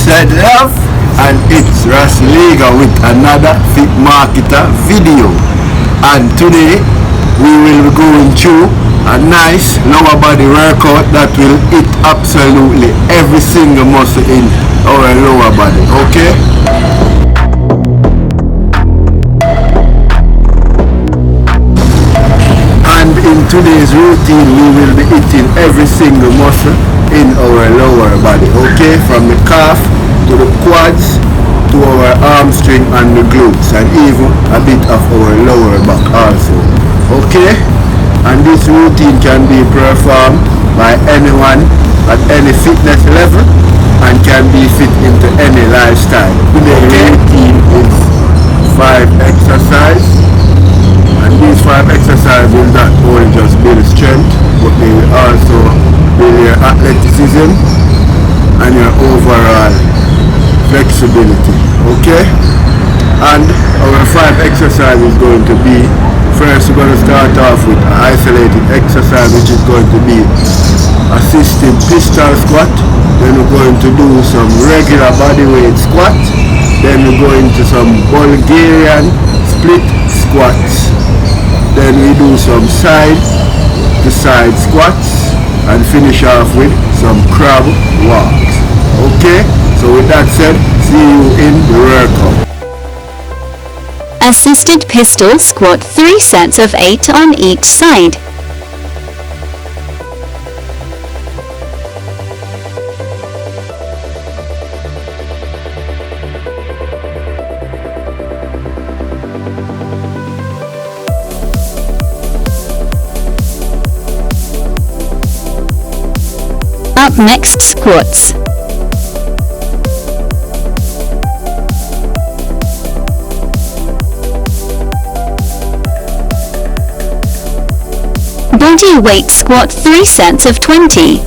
said love, and it's Ras Liga with another Fit Marketer video. And today we will be going through a nice lower body workout that will hit absolutely every single muscle in our lower body, okay? And in today's routine we will be hitting every single muscle in our lower body, okay? From the calf to the quads to our hamstring and the glutes, and even a bit of our lower back also, okay? And this routine can be performed by anyone at any fitness level and can be fit into any lifestyle. Today's routine is 5 exercises, and these 5 exercises will not only just build strength, but they will also build your athleticism and your overall flexibility, okay? And our 5 exercise is going to be, first we're going to start off with an isolated exercise, which is going to be assisted pistol squat. Then we're going to do some regular body weight squat. Then we're going to some Bulgarian split squats. Then we do some side to side squats and finish off with some crab walks, okay? So with that said, see you in the workout. Assisted pistol squat 3 sets of 8 on each side. Up next, squats. Body weight squat 3 sets of 20.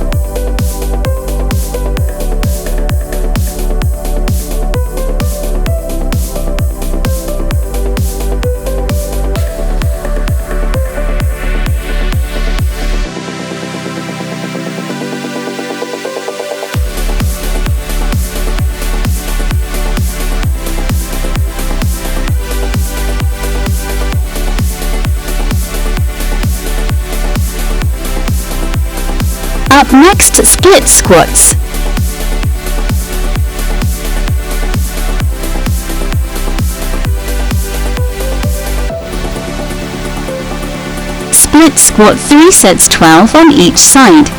Up next, split squats. Split squat 3 sets 12 on each side.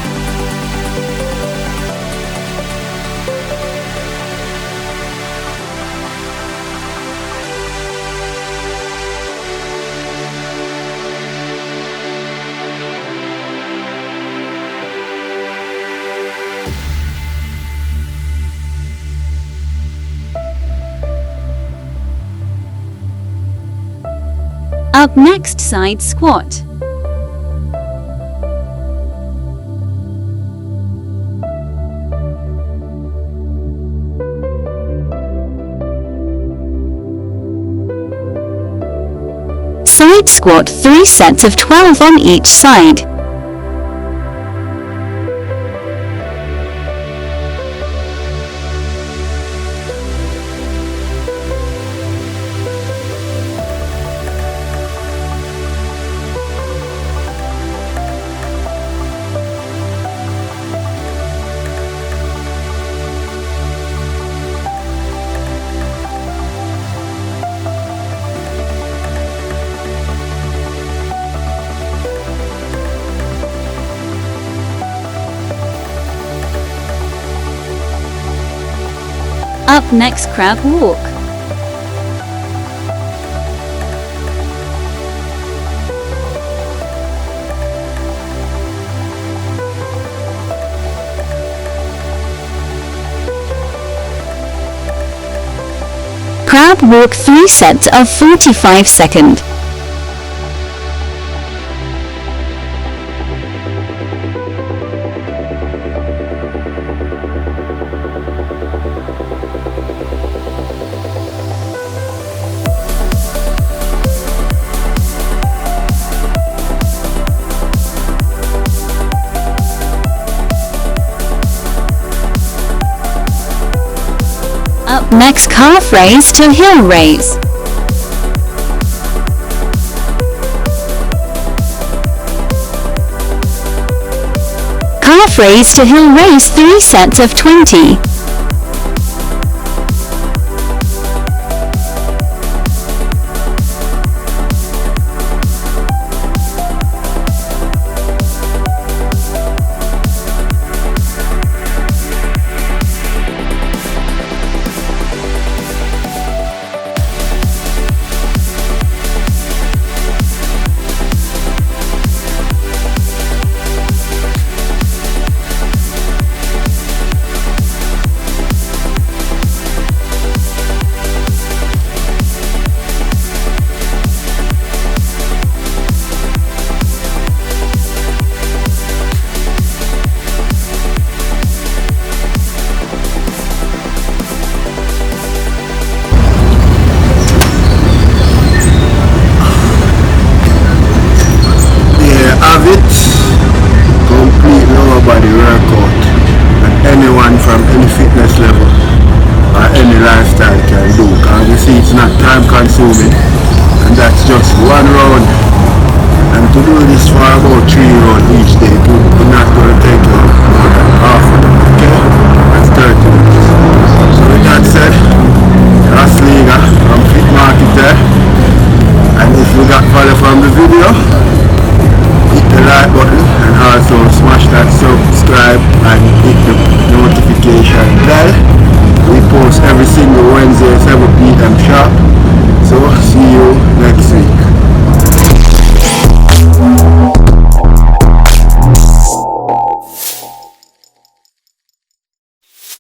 Up next, side squat. Side squat 3 sets of 12 on each side. Up next, crab walk. Crab walk 3 sets of 45 seconds. Next, calf raise to heel raise. Calf raise to heel raise 3 sets of 20. Workout that anyone from any fitness level or any lifestyle can do, because you see it's not time consuming, and that's just one round, and to do this for about 3 rounds each day, it's not going to take you more than half an hour.